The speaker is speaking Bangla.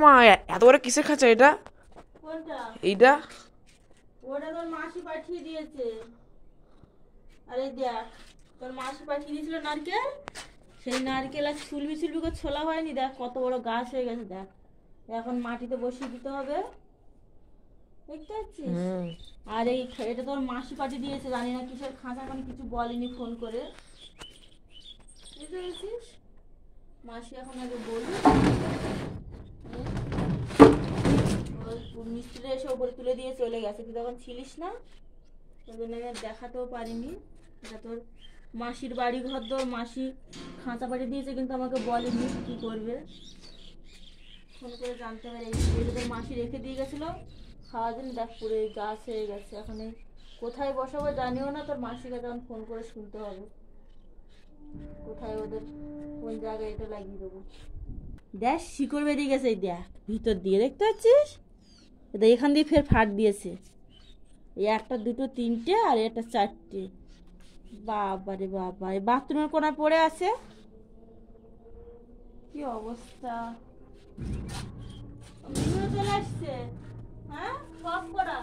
মা, এত বড় কিসের খাঁচা এটা? কোনটা? এইটা? ওটা তোর মাসি পাঠিয়ে দিয়েছে। আরে দেখ, তোর মাসি পাঠিয়ে দিয়েছিল নারকেল, সেই নারকেল আর ছুলবি ছুলবি করে ছোলা হয়নি, দেখ কত বড় গাছ হয়ে গেছে। দেখ এখন মাটিতে বসিয়ে দিতে হবে, দেখতে পাচ্ছিস? আর এটা তোর মাসি পাঠিয়ে দিয়েছে, জানি না কিসের খাঁচা, এখন কিছু বলেনি ফোন করে, বুঝতে পেরেছিস? মাসি এখন আগে বলুক, মিস্ত্রি এসে ওপরে তুলে দিয়ে চলে গেছে, তুই তখন ছিলিস না, ওই জন্য আমি আর দেখাতেও পারিনি। এটা তোর মাসির বাড়ি ঘর, তোর মাসি খাঁচা পাঠিয়ে দিয়েছে, কিন্তু আমাকে বলেনি কি করবে। ফোন করে জানতে পারে এই তোর মাসি রেখে দিয়ে গেছিলো খাওয়ার জন্য, দেখ পুরো গাছ হয়ে গেছে। এখন এই কোথায় বসাবো জানিও না, তোর মাসিকে তখন ফোন করে শুনতে হবে কোথায় ওদের কোন জায়গায় এটা লাগিয়ে দেবো। দেখ শিকড় বেরিয়ে গেছে, এই দেখ ভিতর দিয়ে, দেখতে পাচ্ছিস? এটা এখান দিয়ে ফের ফাট দিয়েছে, এই একটা দুটো তিনটে আর এটা চারটে। বাবা রে বাবা, এই বাথরুমের কোনায় পড়ে আছে, কি অবস্থা! চলে আসছে, হ্যাঁ সব করা